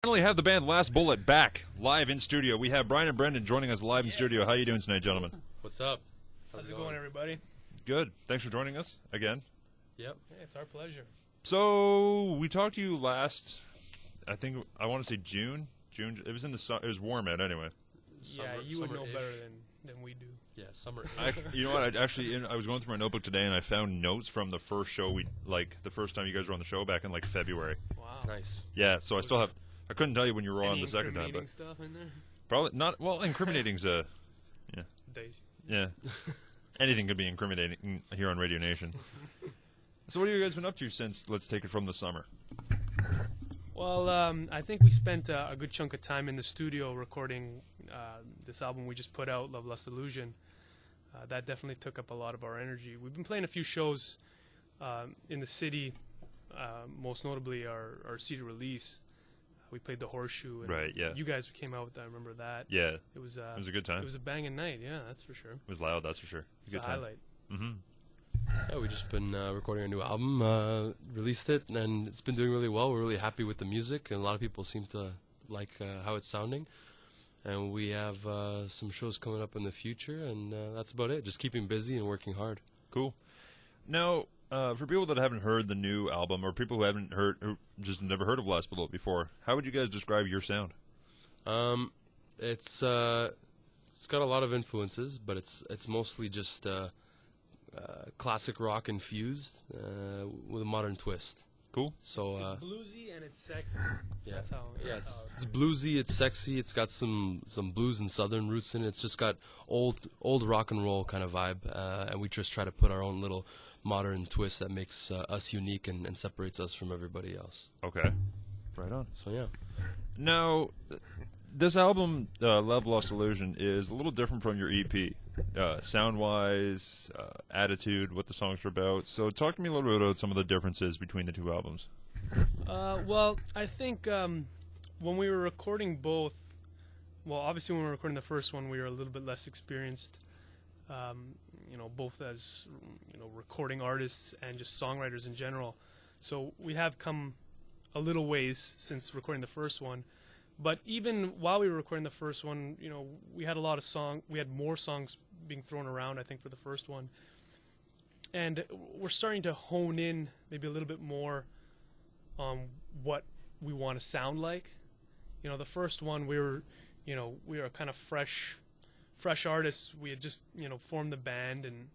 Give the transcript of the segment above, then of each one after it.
Finally have the band Last Bullet back live in studio. We have Brian and Brendan joining us live in studio. How you doing tonight, gentlemen? What's up? How's it going, everybody? Good. Thanks for joining us again. Yep. Yeah, it's our pleasure. So we talked to you last, I want to say June. It was in the it was warm out anyway. Yeah, you would know better than we do. Yeah, summer. You know what? I was going through my notebook today and I found notes from the first show the first time you guys were on the show back in February. Wow. Nice. Yeah. So I couldn't tell you when you were on the second time, but stuff in there? probably not. Well, incriminating's yeah. Daisy. Yeah. Anything could be incriminating here on Radio Nation. So what have you guys been up to since, let's take it from the summer? Well, I think we spent a good chunk of time in the studio recording this album we just put out, Love, Lust, Illusion. That definitely took up a lot of our energy. We've been playing a few shows in the city, most notably our CD release. We played the Horseshoe. And right, yeah. You guys came out with that, I remember that. Yeah. It was a good time. It was a banging night, yeah, that's for sure. It was loud, that's for sure. It was a highlight. Mm-hmm. Yeah, we've just been recording our new album, released it, and it's been doing really well. We're really happy with the music, and a lot of people seem to like how it's sounding. And we have some shows coming up in the future, and that's about it. Just keeping busy and working hard. Cool. Now, for people that haven't heard the new album, or people who just never heard of Last Bullet before, how would you guys describe your sound? It's got a lot of influences, but it's mostly just classic rock infused with a modern twist. Cool. So it's bluesy and it's sexy. Yeah, that's how. Yeah, it's bluesy. It's sexy. It's got some blues and southern roots in it. It's just got old rock and roll kind of vibe, and we just try to put our own little modern twist that makes us unique and separates us from everybody else. Okay. Right on. So yeah. Now, this album, Love, Lost, Illusion, is a little different from your EP, sound-wise, attitude, what the songs are about. So talk to me a little bit about some of the differences between the two albums. Well, I think when we were recording both, well, obviously when we were recording the first one, we were a little bit less experienced, both as, recording artists and just songwriters in general. So we have come a little ways since recording the first one. But even while we were recording the first one, we had we had more songs being thrown around, I think, for the first one. And we're starting to hone in maybe a little bit more on what we want to sound like. The first one, we were kind of fresh artists. We had just, formed the band, and,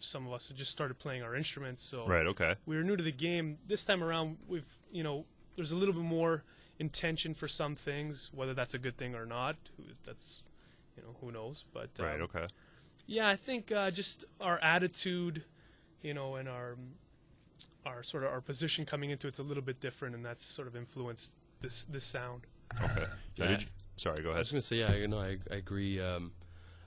some of us had just started playing our instruments. So right, okay. We were new to the game. This time around, there's a little bit more intention for some things, whether that's a good thing or not. That's, who knows? But right, okay. Yeah, I think just our attitude, and our sort of our position coming into it's a little bit different, and that's sort of influenced this sound. Okay. Yeah. Sorry, go ahead. I was going to say, yeah, I agree.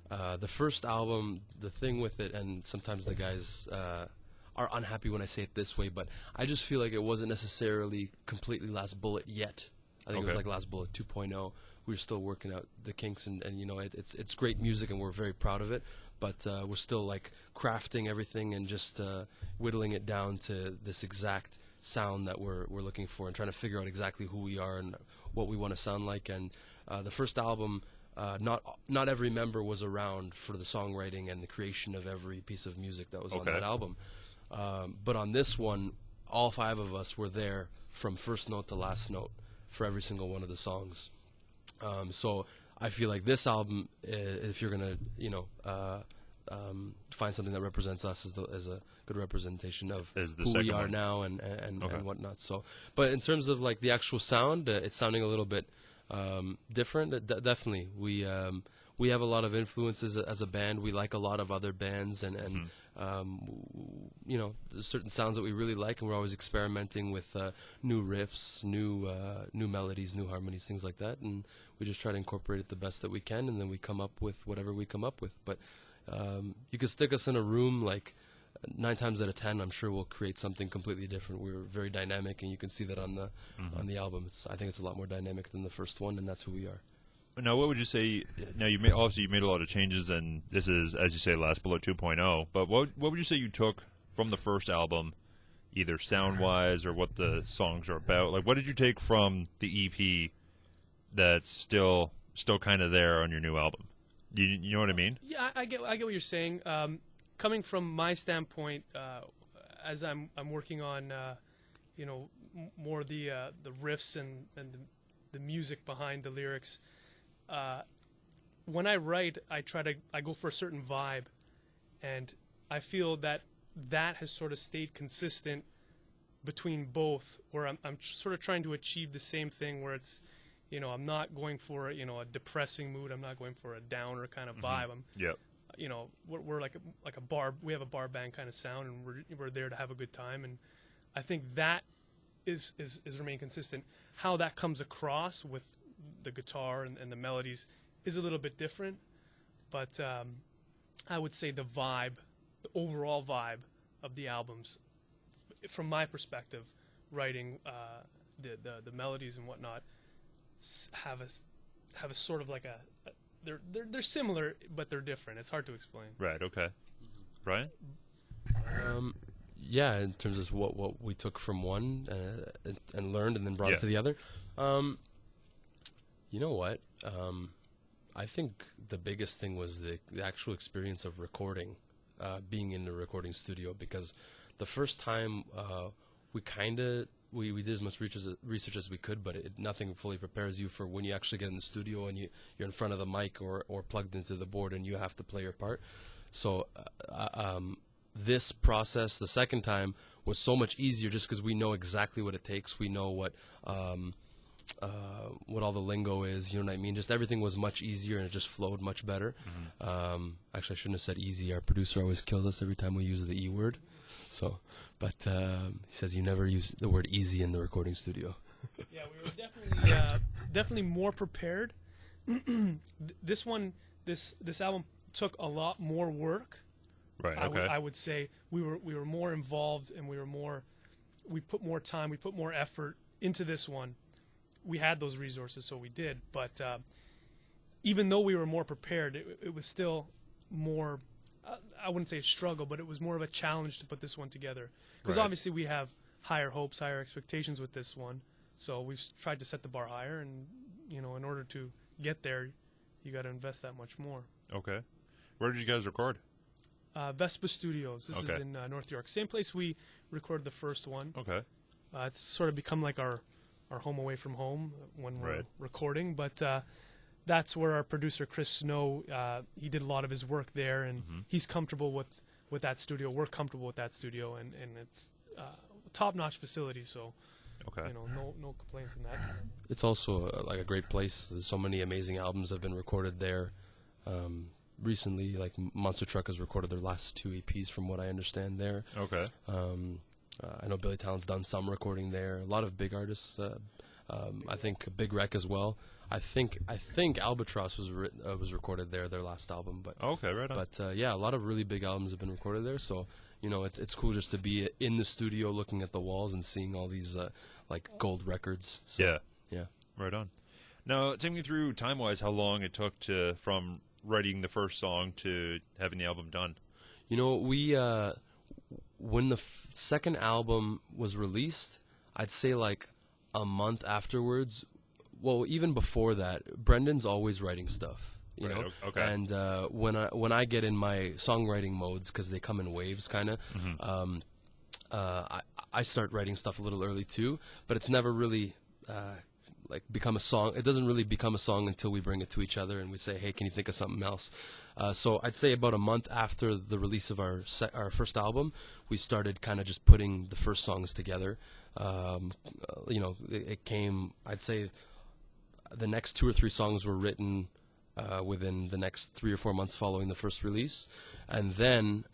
The first album, the thing with it, and sometimes the guys are unhappy when I say it this way, but I just feel like it wasn't necessarily completely Last Bullet yet. I think it was like Last Bullet 2.0. We were still working out the kinks, and it's great music, and we're very proud of it. But we're still like crafting everything and just whittling it down to this exact sound that we're looking for, and trying to figure out exactly who we are and what we want to sound like. And the first album, not every member was around for the songwriting and the creation of every piece of music that was on that album. But on this one, all 5 of us were there from first note to last note for every single one of the songs. So I feel like this album, if you're gonna, find something that represents us as a good representation of who we are now and whatnot. So, but in terms of like the actual sound, it's sounding a little bit different. Definitely, we have a lot of influences as a band. We like a lot of other bands, and there's certain sounds that we really like, and we're always experimenting with new riffs, new melodies, new harmonies, things like that. And we just try to incorporate it the best that we can, and then we come up with whatever we come up with. But you could stick us in a room, like 9 times out of 10, I'm sure we'll create something completely different. We're very dynamic, and you can see that on the album. I think it's a lot more dynamic than the first one, and that's who we are. Now, what would you say? Now, you made a lot of changes, and this is, as you say, Last Bullet 2.0. But what would you say you took from the first album, either sound wise or what the songs are about? Like, what did you take from the EP that's still kind of there on your new album? You know what I mean? Yeah, I get what you're saying. Coming from my standpoint, as I'm working on, more the riffs and the music behind the lyrics. When I write, I go for a certain vibe, and I feel that has sort of stayed consistent between both, where I'm sort of trying to achieve the same thing, where it's, I'm not going for a depressing mood. I'm not going for a downer kind of vibe. Yep. We're like a bar. We have a bar band kind of sound, and we're there to have a good time. And I think that is remain consistent. How that comes across with the guitar and the melodies is a little bit different, but I would say the overall vibe of the albums, from my perspective, writing the melodies and whatnot, have a sort of like they're similar, but they're different. It's hard to explain. Right. Okay. Brian? Yeah, in terms of what we took from one and learned and then brought it to the other. You know what? I think the biggest thing was the actual experience of recording, being in the recording studio, because the first time we did as much research as we could, but nothing fully prepares you for when you actually get in the studio and you're in front of the mic or plugged into the board and you have to play your part. So this process, the second time, was so much easier just because we know exactly what it takes. We know what all the lingo is, you know what I mean? Just everything was much easier and it just flowed much better. Actually, I shouldn't have said easy. Our producer always kills us every time we use the E word. So, but he says you never use the word easy in the recording studio. Yeah, we were definitely more prepared. This album took a lot more work. Right. Okay. I would say we were more involved, and we put more time, we put more effort into this one. We had those resources, so we did. But even though we were more prepared, it was still more. I wouldn't say a struggle, but it was more of a challenge to put this one together. Because obviously we have higher hopes, higher expectations with this one. So we've tried to set the bar higher, and in order to get there, you got to invest that much more. Okay. Where did you guys record? Vespa Studios. This is in North York. Same place we recorded the first one. Okay. It's sort of become like our home away from home when we're recording. But that's where our producer, Chris Snow, he did a lot of his work there, and he's comfortable with that studio. We're comfortable with that studio, and it's top-notch facility, so no complaints in that. It's also like a great place. There's so many amazing albums have been recorded there. Recently, like Monster Truck has recorded their last 2 EPs, from what I understand there. Okay. I know Billy Talent's done some recording there. A lot of big artists. I think Big Wreck as well. I think Albatross was recorded there, their last album. But right on. But yeah, a lot of really big albums have been recorded there. So it's cool just to be in the studio, looking at the walls and seeing all these like gold records. So, yeah. Right on. Now, take me through time-wise how long it took from writing the first song to having the album done. We when the second album was released, I'd say like a month afterwards. Well, even before that, Brendan's always writing stuff, you know. Okay. And when I get in my songwriting modes, because they come in waves, kind of, I start writing stuff a little early too. But it's never really like become a song. It doesn't really become a song until we bring it to each other and we say, "Hey, can you think of something else?" So I'd say about a month after the release of our first album, we started kind of just putting the first songs together. It came. I'd say the next 2 or 3 songs were written within the next 3 or 4 months following the first release, and then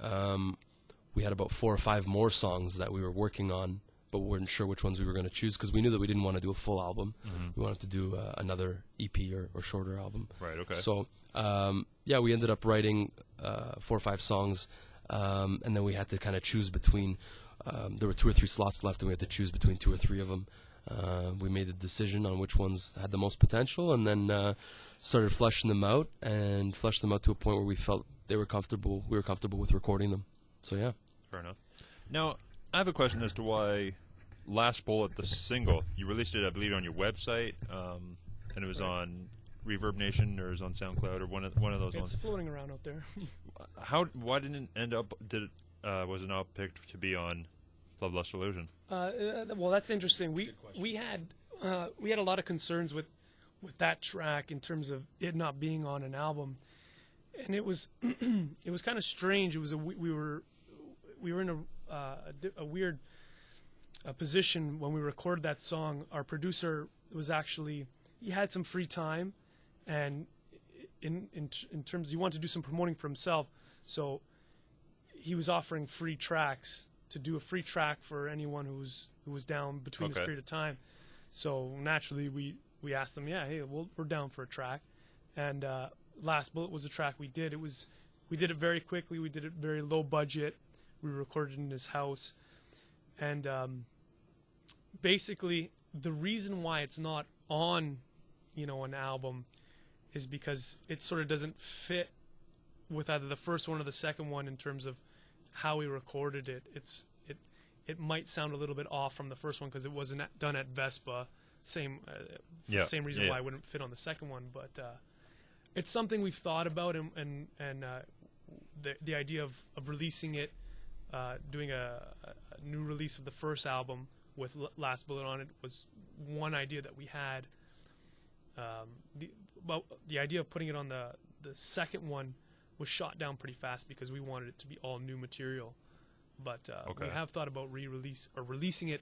we had about 4 or 5 more songs that we were working on, but we weren't sure which ones we were going to choose because we knew that we didn't want to do a full album. We wanted to do another EP or shorter album. Right. Okay. So we ended up writing 4 or 5 songs, and then we had to kind of choose between. There were 2 or 3 slots left, and we had to choose between 2 or 3 of them. We made a decision on which ones had the most potential, and then started fleshing them out to a point where we felt they were comfortable. We were comfortable with recording them. So yeah. Fair enough. Now, I have a question as to why Last Bullet, the single, you released it, I believe, on your website, and it was on Reverb Nation or it was on SoundCloud or one of those It's ones. floating around out there. Why didn't it end up? Was it not picked to be on Love Lust Illusion? Well, that's interesting. We had a lot of concerns with that track in terms of it not being on an album, and it was it was kind of strange. It was we were in a weird position when we recorded that song. Our producer was actually, he had some free time, and in terms, he wanted to do some promoting for himself, so he was offering free tracks, to do a free track for anyone who was down between this period of time. So naturally we asked him, yeah, hey, we're down for a track, and Last Bullet was a track we did. We did it very quickly. We did it very low budget. We recorded in his house, and basically the reason why it's not on, an album, is because it sort of doesn't fit with either the first one or the second one in terms of how we recorded it. It might sound a little bit off from the first one because it wasn't done at Vespa. Same reason why it wouldn't fit on the second one, but it's something we've thought about, and the idea of releasing it, doing a new release of the first album with Last Bullet on it was one idea that we had. The idea of putting it on the second one was shot down pretty fast because we wanted it to be all new material. But we have thought about releasing it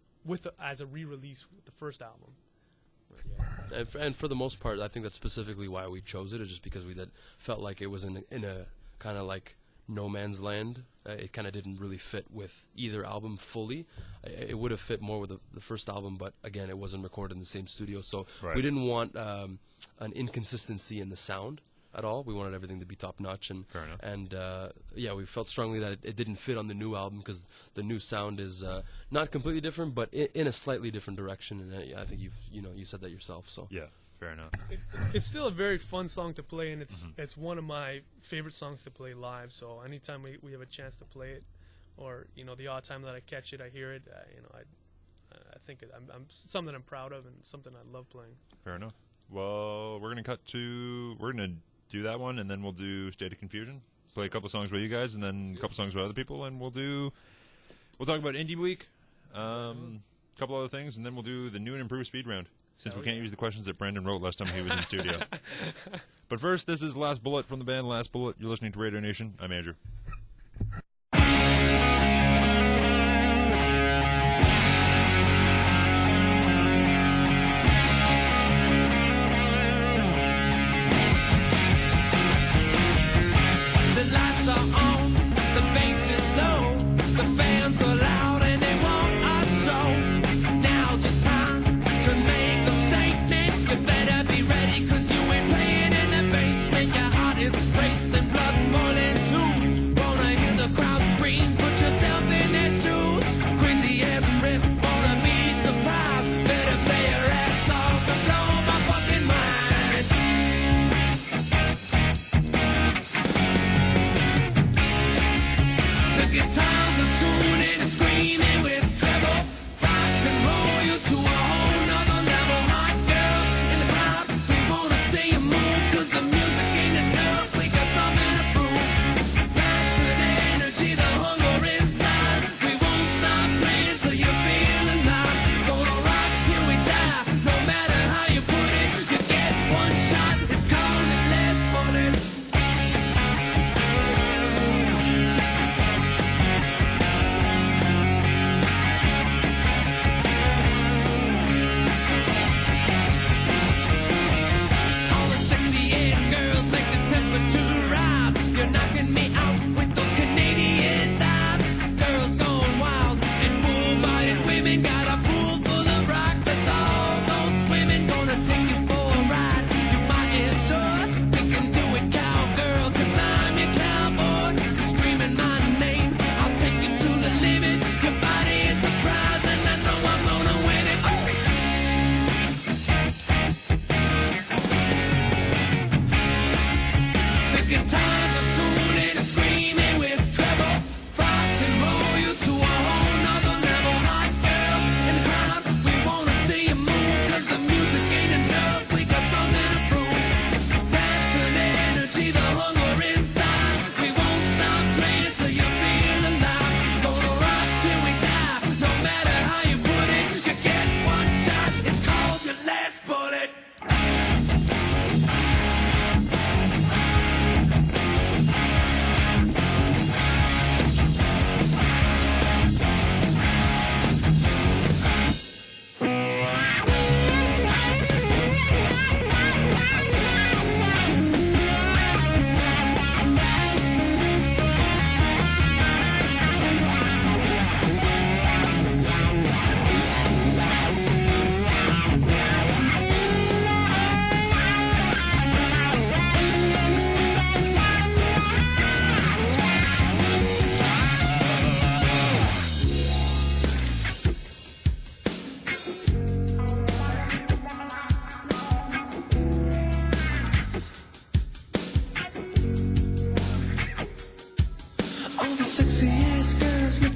as a re-release with the first album. And for the most part, I think that's specifically why we chose it, is just because we felt like it was in a kind of like no man's land. It kind of didn't really fit with either album fully. It would have fit more with the first album, but again, it wasn't recorded in the same studio, so we didn't want an inconsistency in the sound at all. We wanted everything to be top notch, and we felt strongly that it didn't fit on the new album because the new sound is not completely different, but in a slightly different direction. And I think you said that yourself. So yeah, fair enough. It's still a very fun song to play, and it's one of my favorite songs to play live. So anytime we have a chance to play it, or the odd time that I catch it, I hear it. I think I'm something I'm proud of and something I love playing. Fair enough. Well, we're gonna do that one, and then we'll do State of Confusion. Play a couple songs by you guys, and then a couple songs by other people, and we'll talk about Indie Week, a couple other things, and then we'll do the new and improved speed round, since we can't use the questions that Brandon wrote last time he was in studio. But first, this is Last Bullet from the band Last Bullet. You're listening to Radio Nation. I'm Andrew. Cause you ain't playing in the basement. Your heart is racing, blood boiling too.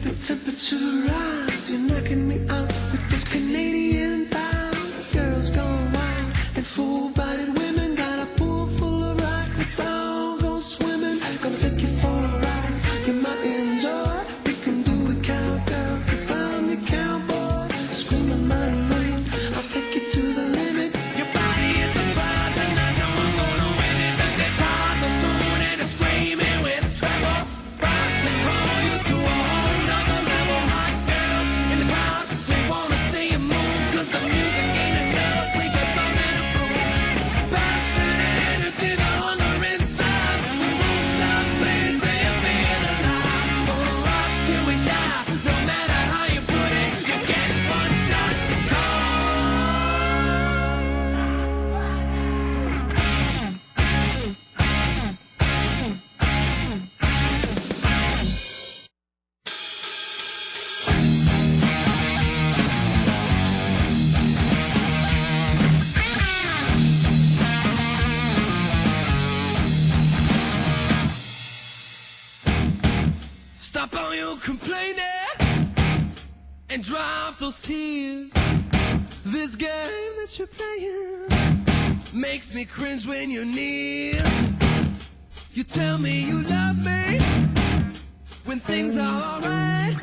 the temperature rise. You're knocking me out with those Canadian thighs. Girls gone wild and full-bodied women got a pool full of rock. Let's all go swimming. Gonna take you for a ride. You might enjoy. We can do it, cowgirl, 'cause I'm your cowboy. Screaming my name, I'll take you to the limit. Your body is the prize, and I know I'm gonna win it. The guitar's a tune and it's screaming with treble. Rock and roll you to a whole nother level. Hot girls in the crowd, we wanna see you move, 'cause the music ain't enough. We got something to prove. Passion and energy, the hunger inside. We won't stop playing till you feel alive. Gonna rock till we die, no matter how you put it. You get one shot, it's gone. Stop all your complaining and dry off those tears. This game that you're playing makes me cringe when you're near. You tell me you love me when things are alright.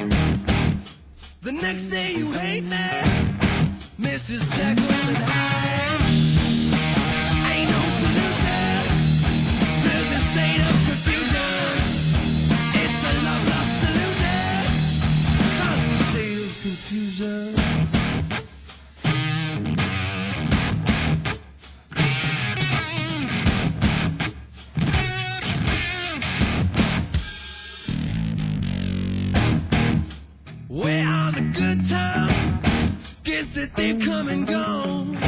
The next day you hate me, Mrs. Jekyll and Hyde. Ain't no solution to this state of confusion. It's a love lost illusion, constant state of confusion. Where are the good times? Guess that they've come and gone.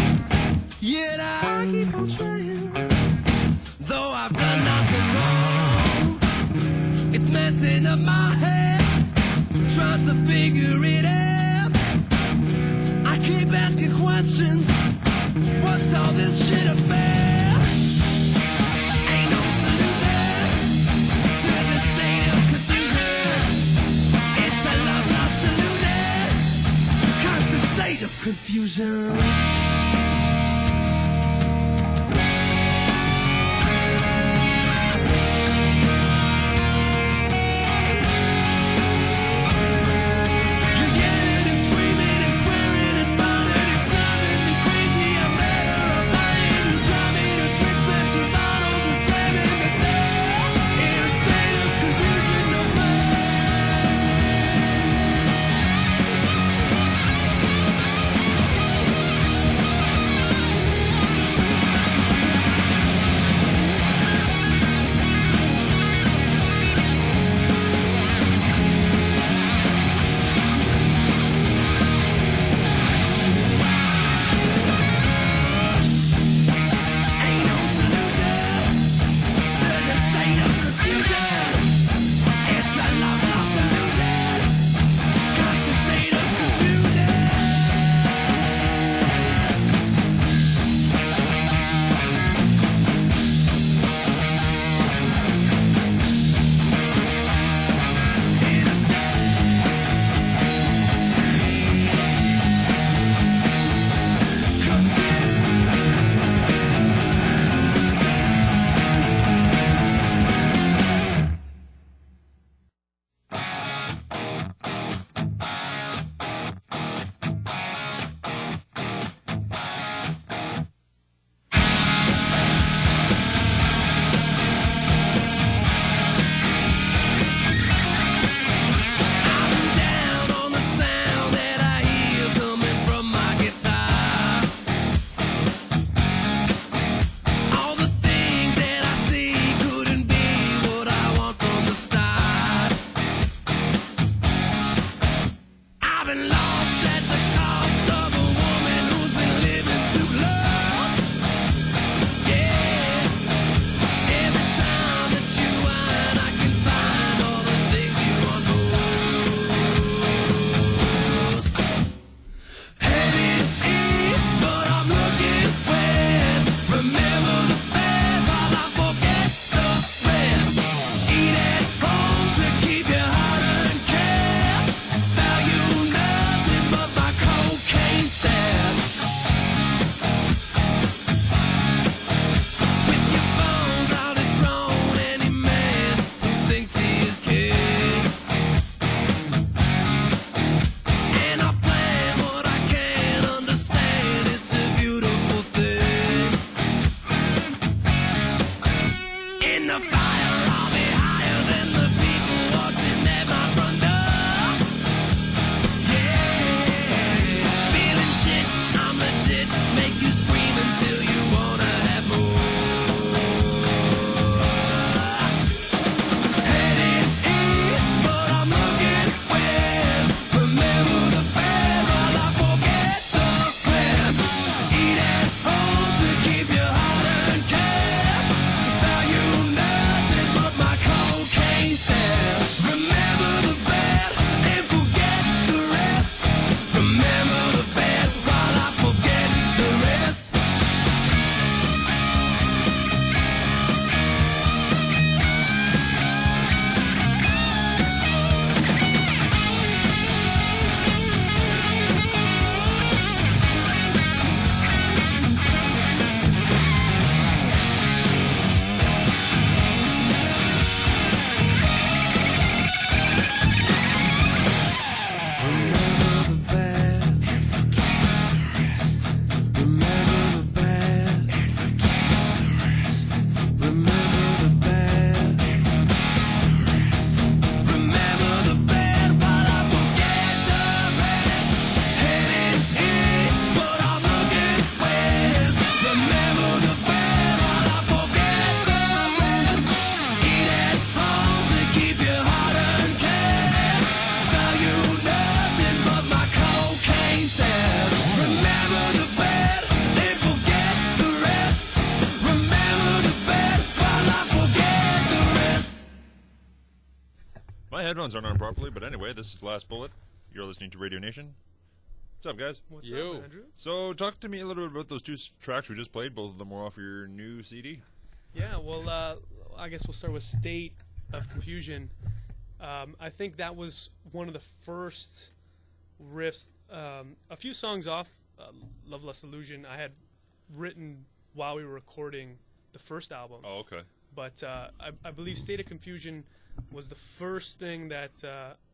My headphones aren't on properly, but anyway, this is Last Bullet. You're listening to Radio Nation. What's up, guys? What's Yo. up, Andrew? So, talk to me a little bit about those two tracks we just played. Both of them were off your new CD. Yeah, well, I guess we'll start with State of Confusion. I think that was one of the first riffs. A few songs off Love Lust Illusion I had written while we were recording the first album. Oh, okay. But I believe State of Confusion was the first thing that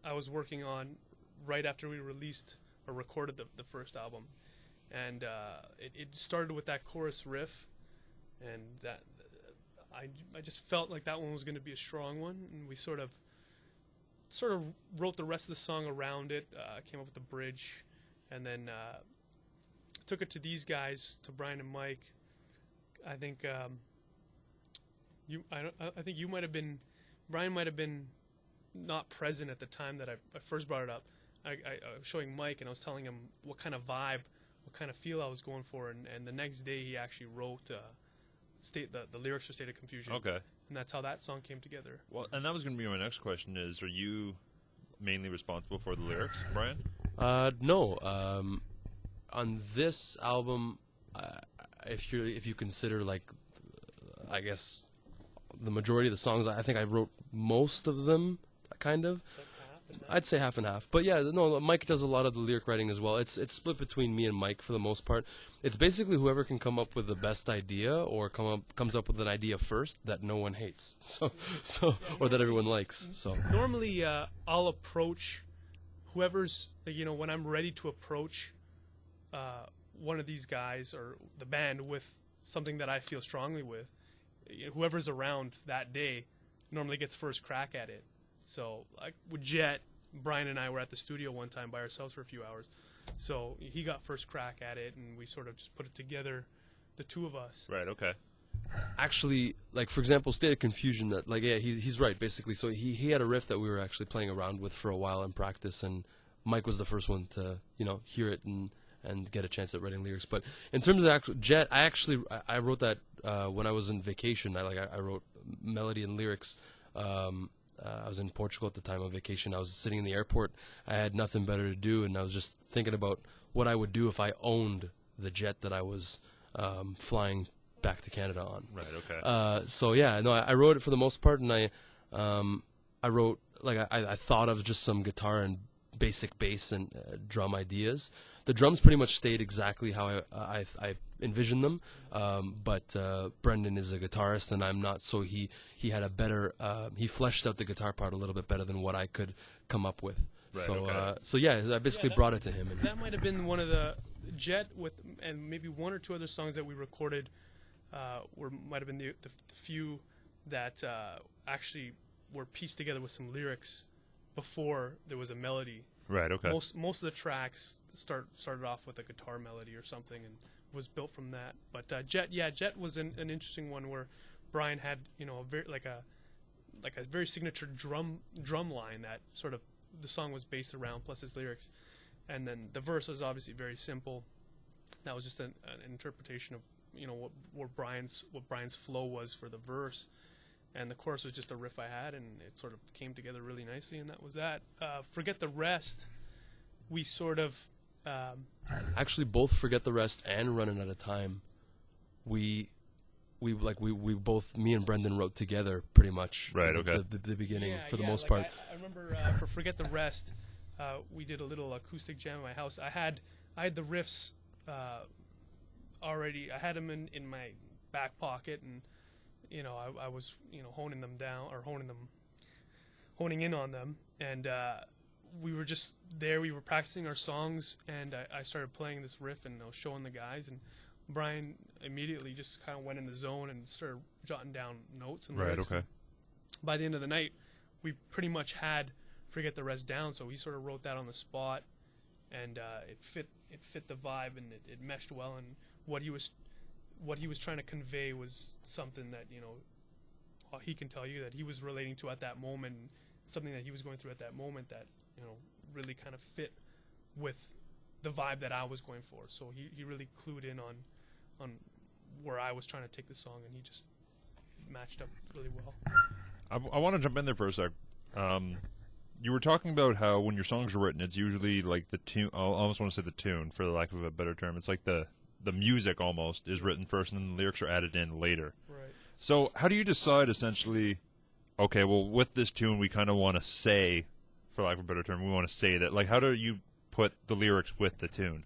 I was working on right after we released or recorded the first album. And it started with that chorus riff, and that I just felt like that one was going to be a strong one, and we sort of wrote the rest of the song around it, came up with the bridge, and then took it to these guys, to Brian and Mike. I think I think you might have been, Brian might have been not present at the time that I first brought it up. I was showing Mike, and I was telling him what kind of vibe, what kind of feel I was going for, and the next day he actually wrote the lyrics for State of Confusion. Okay. And that's how that song came together. Well, and that was going to be my next question is, are you mainly responsible for the lyrics, Brian? No. On this album, if you consider, like, I guess the majority of the songs, I think I wrote most of them, kind of. I'd say half and half. But yeah, no, Mike does a lot of the lyric writing as well. It's split between me and Mike for the most part. It's basically whoever can come up with the best idea or comes up with an idea first that no one hates. So or that everyone likes. So normally I'll approach whoever's, when I'm ready to approach one of these guys or the band with something that I feel strongly with, whoever's around that day normally gets first crack at it. So, like with Jet, Brian and I were at the studio one time by ourselves for a few hours. So he got first crack at it, and we sort of just put it together, the two of us. Right, okay. actually, like, for example, State of Confusion, that, like, yeah, he's right, basically. So he had a riff that we were actually playing around with for a while in practice, and Mike was the first one to, hear it and get a chance at writing lyrics. But in terms of actual Jet, I wrote that when I was in vacation. I wrote melody and lyrics. I was in Portugal at the time on vacation. I was sitting in the airport. I had nothing better to do, and I was just thinking about what I would do if I owned the jet that I was flying back to Canada on. Right. Okay. So yeah, no, I wrote it for the most part, and I wrote, like, I thought of just some guitar and basic bass and drum ideas. The drums pretty much stayed exactly how I envisioned them, but Brendan is a guitarist and I'm not, so he had a better, he fleshed out the guitar part a little bit better than what I could come up with. Right, so okay. so yeah, I basically brought it to him. And that might have been one of the Jet and maybe one or two other songs that we recorded might have been the few that actually were pieced together with some lyrics before there was a melody. Right. Okay. Most of the tracks started off with a guitar melody or something and was built from that. But Jet was an interesting one where Brian had a very signature drum line that sort of the song was based around, plus his lyrics, and then the verse was obviously very simple. That was just an interpretation of what Brian's flow was for the verse. And the chorus was just a riff I had, and it sort of came together really nicely, and that was that. Forget the Rest, we sort of... actually, both Forget the Rest and Running Out of Time, we both, me and Brendan, wrote together pretty much. Right, okay. The beginning, for the most part. I remember for Forget the Rest, we did a little acoustic jam at my house. I had the riffs already. I had them in my back pocket, and I was honing them down, or honing in on them, and we were just there. We were practicing our songs, and I started playing this riff, and I was showing the guys, and Brian immediately just kind of went in the zone and started jotting down notes and lyrics. Right. Okay. By the end of the night, we pretty much had Forget the Rest down, so he sort of wrote that on the spot, and it fit the vibe, and it meshed well, and what he was trying to convey was something that he can tell you that he was relating to at that moment, something that he was going through at that moment that really kind of fit with the vibe that I was going for. So he really clued in on where I was trying to take the song, and he just matched up really well. I want to jump in there for a sec. you were talking about how when your songs are written, it's usually like the tune. I almost want to say the tune, for the lack of a better term. It's like the music almost is written first, and then the lyrics are added in later. Right. So how do you decide essentially? Okay, well, with this tune, we kind of want to say, for lack of a better term, we want to say that. Like, how do you put the lyrics with the tune?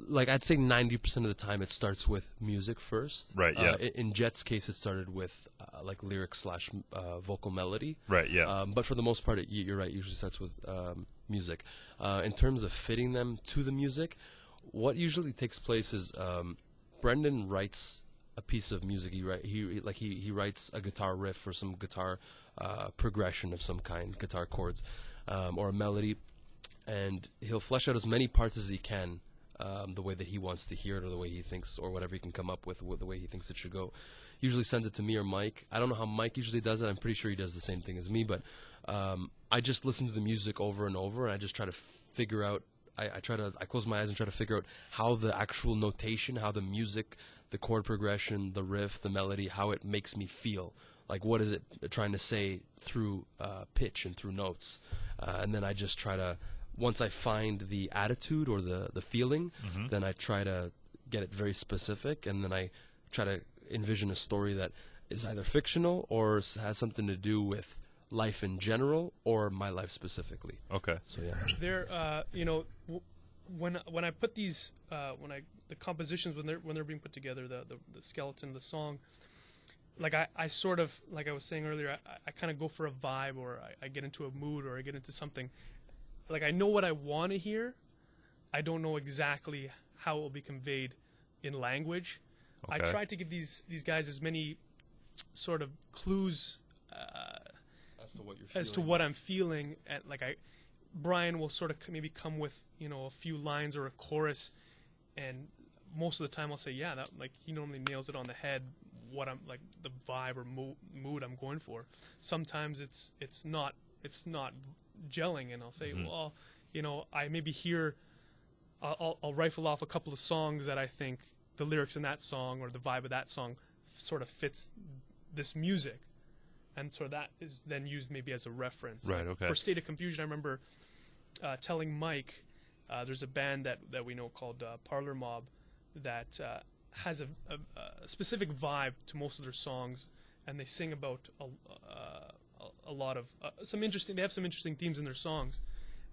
Like I'd say 90% of the time it starts with music first. Right, yeah. In Jet's case, it started with like lyrics / vocal melody. Right, yeah. But for the most part, you're right. Usually starts with music. In terms of fitting them to the music, what usually takes place is Brendan writes a piece of music. He writes a guitar riff or some guitar progression of some kind, guitar chords, or a melody, and he'll flesh out as many parts as he can. The way that he wants to hear it, or the way he thinks, or whatever he can come up with the way he thinks it should go. Usually sends it to me or Mike. I don't know how Mike usually does it. I'm pretty sure he does the same thing as me, but I just listen to the music over and over, and I just try to figure out. I close my eyes and try to figure out how the actual notation, how the music, the chord progression, the riff, the melody, how it makes me feel. Like, what is it trying to say through pitch and through notes, and then I just try to. Once I find the attitude or the feeling, then I try to get it very specific, and then I try to envision a story that is either fictional or has something to do with life in general or my life specifically. Okay. So yeah. There, when I put these, the compositions when they're being put together, the skeleton of the song, like I sort of, like I was saying earlier, I kind of go for a vibe, or I get into a mood, or I get into something. Like, I know what I want to hear. I don't know exactly how it will be conveyed in language. Okay. I try to give these guys as many sort of clues as to what I'm feeling. And Brian will sort of maybe come with a few lines or a chorus, and most of the time I'll say, yeah, that, like, he normally nails it on the head. What I'm like, the vibe or mood I'm going for. Sometimes it's not gelling, and I'll say, well, I maybe hear, I'll rifle off a couple of songs that I think the lyrics in that song or the vibe of that song sort of fits this music, and so that is then used maybe as a reference. Right. Okay. For State of Confusion, I remember telling Mike, there's a band that we know called Parlor Mob that has a specific vibe to most of their songs, and they sing about a lot of they have some interesting themes in their songs,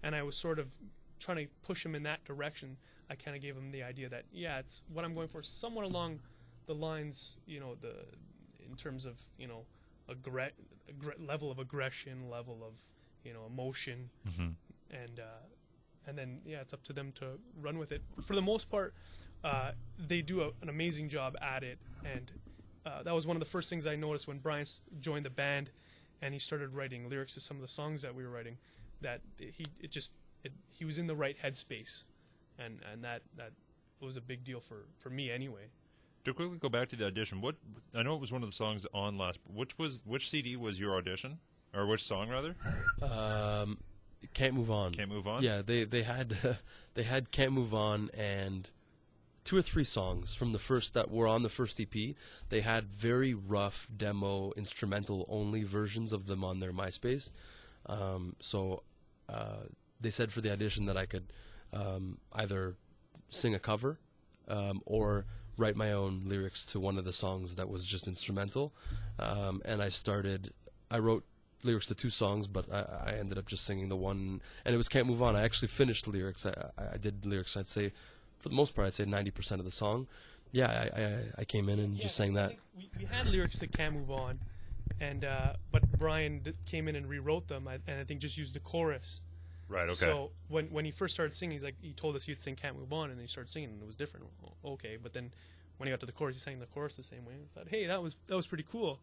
and I was sort of trying to push them in that direction. I kind of gave them the idea that, yeah, it's what I'm going for, somewhat along the lines, in terms of, level of aggression, level of, emotion, and then, yeah, it's up to them to run with it. For the most part, they do an amazing job at it, and that was one of the first things I noticed when Brian joined the band, and he started writing lyrics to some of the songs that we were writing, that he was in the right headspace, and that was a big deal for me anyway. To quickly go back to the audition, I know it was one of the songs on last. Which CD was your audition, or which song rather? Can't Move On. Can't Move On. Yeah, they had Can't Move On and 2 or 3 songs from the first that were on the first EP. They had very rough demo, instrumental only versions of them on their MySpace. So they said for the audition that I could either sing a cover or write my own lyrics to one of the songs that was just instrumental. And I wrote lyrics to 2 songs, but I ended up just singing the one, and it was Can't Move On. I actually finished the lyrics. I did lyrics, I'd say, for the most part, I'd say 90% of the song. Yeah, I came in and just sang that. We had lyrics to Can't Move On, and but Brian came in and rewrote them, and I think just used the chorus. Right. Okay. So when he first started singing, he told us he'd sing Can't Move On, and then he started singing, and it was different. Okay, but then when he got to the chorus, he sang the chorus the same way. I thought, hey, that was pretty cool.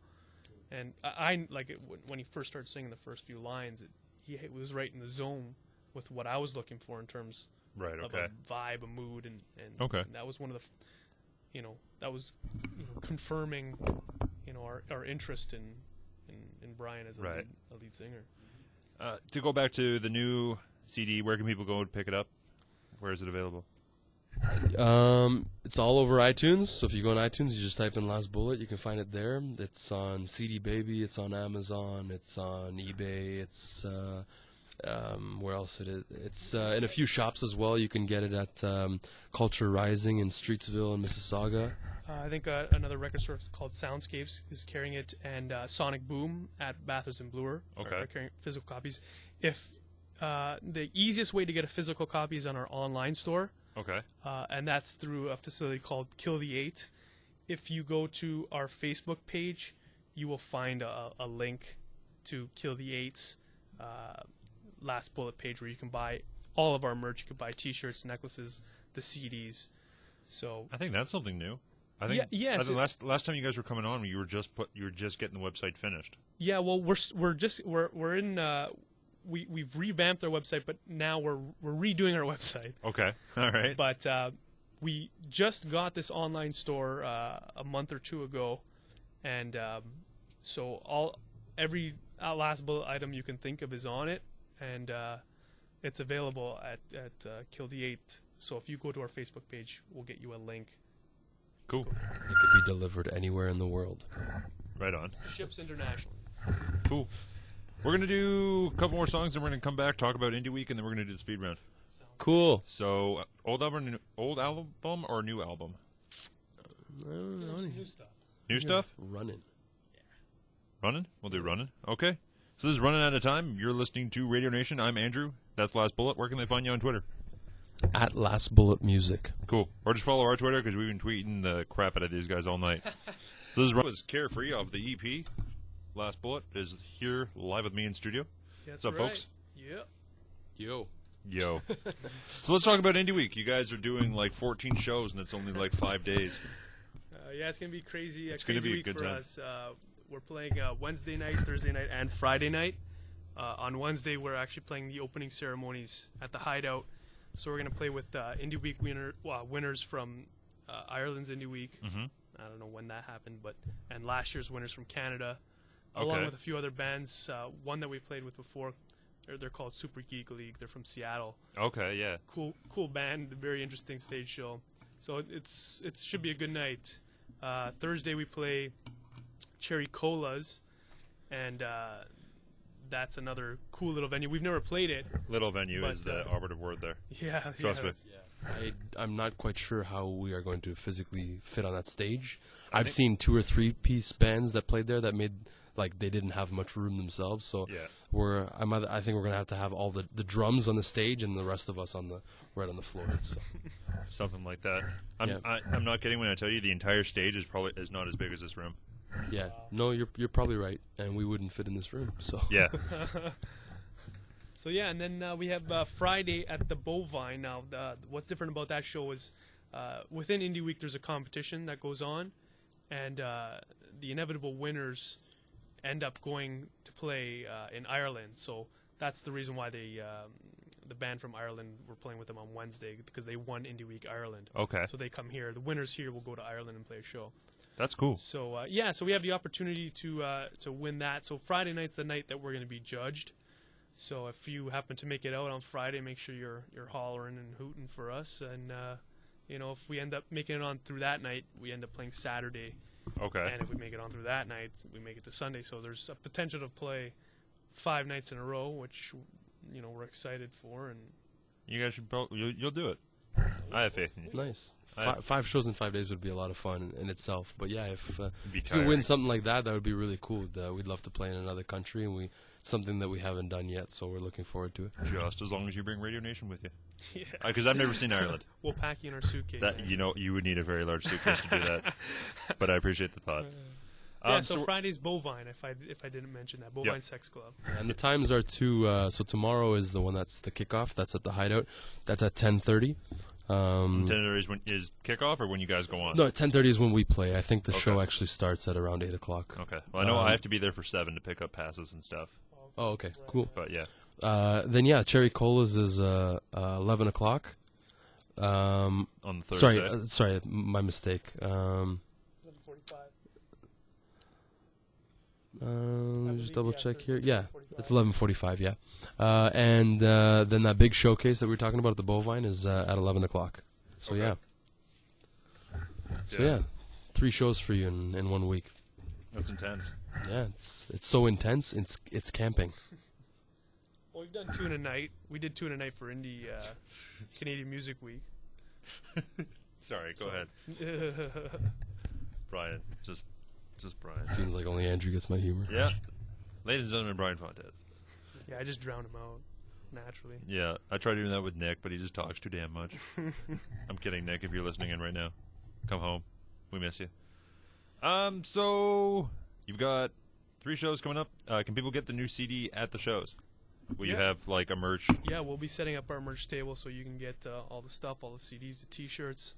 And I like it when he first started singing the first few lines. He was right in the zone with what I was looking for in terms of a vibe, a mood, and okay. And that was one of the, that was confirming, our interest in Brian as a lead singer. To go back to the new CD, where can people go to pick it up? Where is it available? It's all over iTunes. So if you go on iTunes, you just type in Last Bullet. You can find it there. It's on CD Baby. It's on Amazon. It's on eBay. It's where else it is? It's in a few shops as well. You can get it at Culture Rising in Streetsville and Mississauga. I think another record store called Soundscapes is carrying it, and Sonic Boom at Bathurst and Bloor are carrying physical copies. If the easiest way to get a physical copy is on our online store. Okay. And that's through a facility called Kill the Eight. If you go to our Facebook page, you will find a link to Kill the Eight's Last Bullet page where you can buy all of our merch. You can buy T-shirts, necklaces, the CDs. So I think that's something new. I think yeah. I think last time you guys were coming on, you were just getting the website finished. Yeah, well, we're in. We've revamped our website, but now we're redoing our website. Okay, all right. But we just got this online store a month or two ago, and so every Last Bullet item you can think of is on it, and it's available at Kill the Eight. So if you go to our Facebook page, we'll get you a link. Cool. It could be delivered anywhere in the world. Right on. Ships internationally. Cool. We're going to do a couple more songs, and we're going to come back, talk about Indie Week, and then we're going to do the speed round. Cool. So, old album or new album? New stuff. New stuff? Running. Running? We'll do running. Okay. So this is Running Out of Time. You're listening to Radio Nation. I'm Andrew. That's Last Bullet. Where can they find you on Twitter? At Last Bullet Music. Cool. Or just follow our Twitter because we've been tweeting the crap out of these guys all night. So this was Carefree of the EP. Last Bullet is here live with me in studio. That's What's up, right. folks? Yep. Yo. So let's talk about Indie Week. You guys are doing like 14 shows, and it's only like 5 days. Yeah, it's gonna be crazy. It's gonna be a week good for time. us. We're playing Wednesday night, Thursday night, and Friday night. On Wednesday, we're actually playing the opening ceremonies at the Hideout. So we're gonna play with Indie Week winners from Ireland's Indie Week. Mm-hmm. I don't know when that happened, and last year's winners from Canada, along with a few other bands. One that we played with before, they're called Super Geek League. They're from Seattle. Okay, yeah. Cool band. Very interesting stage show. So it should be a good night. Thursday we play Cherry Colas, and that's another cool little venue. We've never played it. Little venue But, is the operative word there. Yeah, Trust me. I'm not quite sure how we are going to physically fit on that stage. I've seen 2 or 3 piece bands that played there that made they didn't have much room themselves. So yeah. I think we're gonna have to have all the drums on the stage and the rest of us right on the floor. So. Something like that. I'm not kidding when I tell you the entire stage is not as big as this room. Yeah. No, you're probably right, and we wouldn't fit in this room. So. Yeah. So yeah, and then we have Friday at the Bovine. Now, what's different about that show is within Indie Week, there's a competition that goes on, and the inevitable winners end up going to play in Ireland. So that's the reason why the band from Ireland, we're playing with them on Wednesday, because they won Indie Week Ireland. Okay. So they come here. The winners here will go to Ireland and play a show. That's cool. So so we have the opportunity to win that. So Friday night's the night that we're going to be judged. So if you happen to make it out on Friday, make sure you're hollering and hooting for us. And if we end up making it on through that night, we end up playing Saturday. Okay. And if we make it on through that night, we make it to Sunday. So there's a potential to play 5 nights in a row, which we're excited for. And you guys should you'll do it. I have faith in you. Nice. 5 shows in 5 days would be a lot of fun in itself. But yeah, if Be you win something like that, that would be really cool. We'd love to play in another country, and something that we haven't done yet. So we're looking forward to it. Just as long as you bring Radio Nation with you, yes. Because I've never seen Ireland. We'll pack you in our suitcase. That you would need a very large suitcase to do that. But I appreciate the thought. So Friday's Bovine, if I didn't mention that. Bovine Sex Club. And the times are so tomorrow is the one that's the kickoff. That's at the Hideout. That's at 10:30. 10:30 is kickoff, or when you guys go on? No, 10:30 is when we play. I think the show actually starts at around 8 o'clock. Okay. Well, I know I have to be there for 7 to pick up passes and stuff. Oh, okay, cool. But yeah. Then Cherry Colas is 11 o'clock. On the Thursday. Sorry, my mistake. 11:45. Just double check here. Yeah, it's 11:45. Yeah, and then that big showcase that we were talking about at the Bovine is at 11 o'clock. So Okay. yeah. So yeah, 3 shows for you in 1 week. That's intense. Yeah, it's so intense. It's camping. Well, we've done 2 in a night. We did 2 in a night for Indie Canadian Music Week. Sorry, go ahead, Brian. Just Brian. Seems like only Andrew gets my humor. Yeah, ladies and gentlemen, Brian Fontes. Yeah, I just drowned him out naturally. Yeah, I tried doing that with Nick, but he just talks too damn much. I'm kidding, Nick. If you're listening in right now, come home. We miss you. So you've got 3 shows coming up. Can people get the new CD at the shows? Will you Yeah. have like a merch? Yeah, we'll be setting up our merch table so you can get all the stuff, all the CDs, the T-shirts.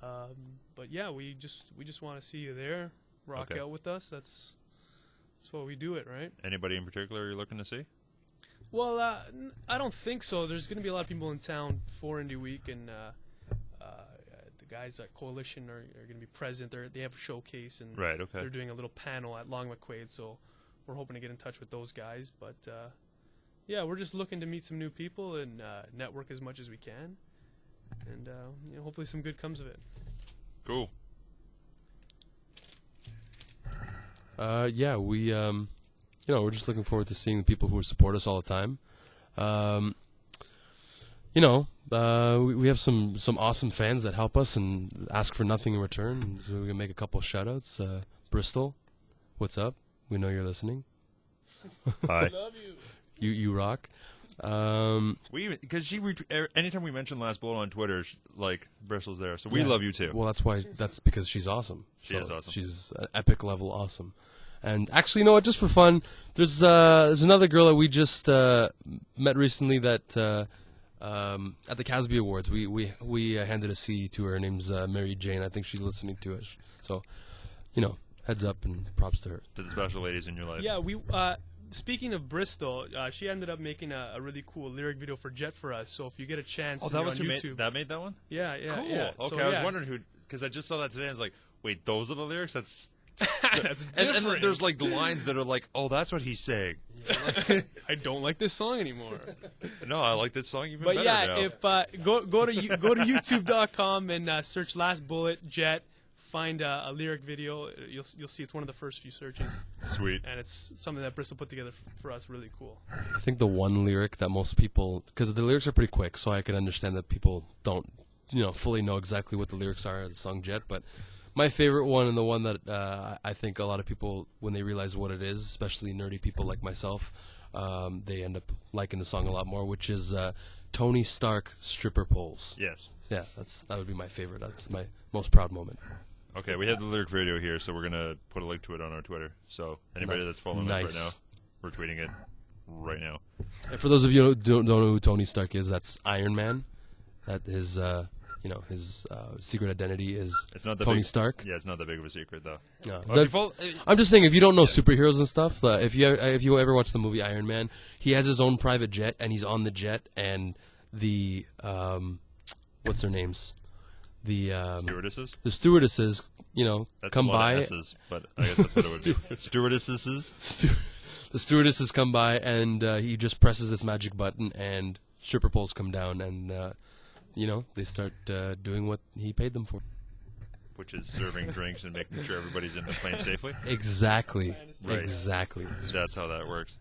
But yeah, we just want to see you there, rock Okay. out with us. That's what we do it, right? Anybody in particular you're looking to see? Well, I don't think so. There's going to be a lot of people in town for Indie Week, and the guys at Coalition are going to be present. They have a showcase, and Right. Okay. they're doing a little panel at Long McQuaid, so we're hoping to get in touch with those guys. But yeah, we're just looking to meet some new people and network as much as we can, and hopefully some good comes of it. Cool. Yeah, we're just looking forward to seeing the people who support us all the time. We have some awesome fans that help us and ask for nothing in return. So we can make a couple shout-outs. Bristol, what's up? We know you're listening. Hi. Love you. You rock. Because anytime we mention Last Bullet on Twitter, like Bristol's there, so we love you too. Well, that's because she's awesome. She is awesome. She's an epic level awesome. And actually, you know what? Just for fun, there's another girl that we just met recently that at the Casby Awards we handed a CD to her. Her name's Mary Jane. I think she's listening to us. So, heads up and props to her. To the special ladies in your life. Yeah, speaking of Bristol, she ended up making a really cool lyric video for Jet for us. So if you get a chance, Oh, and that you're was on who YouTube. that made that one? Yeah. Cool. Yeah. Okay, So, I was yeah. wondering who, because I just saw that today. I was like, wait, those are the lyrics? That's That's and different. there's like the lines that are like, oh, that's what he's saying. I don't like this song anymore. No, I like this song even But better yeah, now. if go to YouTube.com and search Last Bullet Jet, find a lyric video. You'll see it's one of the first few searches, Sweet. and it's something that Bristol put together for us. Really cool. I think the one lyric that most people, because the lyrics are pretty quick, so I can understand that people don't, fully know exactly what the lyrics are of the song Jet. But my favorite one, and the one that I think a lot of people, when they realize what it is, especially nerdy people like myself, they end up liking the song a lot more, which is Tony Stark stripper poles. Yes. Yeah, that would be my favorite. That's my most proud moment. Okay, we have the lyric video here, so we're gonna put a link to it on our Twitter. So anybody that's following us right now, we're tweeting it right now. And for those of you who don't know who Tony Stark is, that's Iron Man. That his secret identity is It's not that Tony big, Stark. Yeah, it's not that big of a secret though. No. Well, if you follow- I'm just saying, if you don't know superheroes and stuff, if you ever watch the movie Iron Man, he has his own private jet, and he's on the jet, and the what's their names? The stewardesses. the stewardesses, That's come a lot by. of S's, but I guess that's what it would be. Stewardesses. The stewardesses come by, and he just presses this magic button, and stripper poles come down, and they start doing what he paid them for. Which is serving drinks and making sure everybody's in the plane safely. Exactly. Right. Exactly. That's how that works.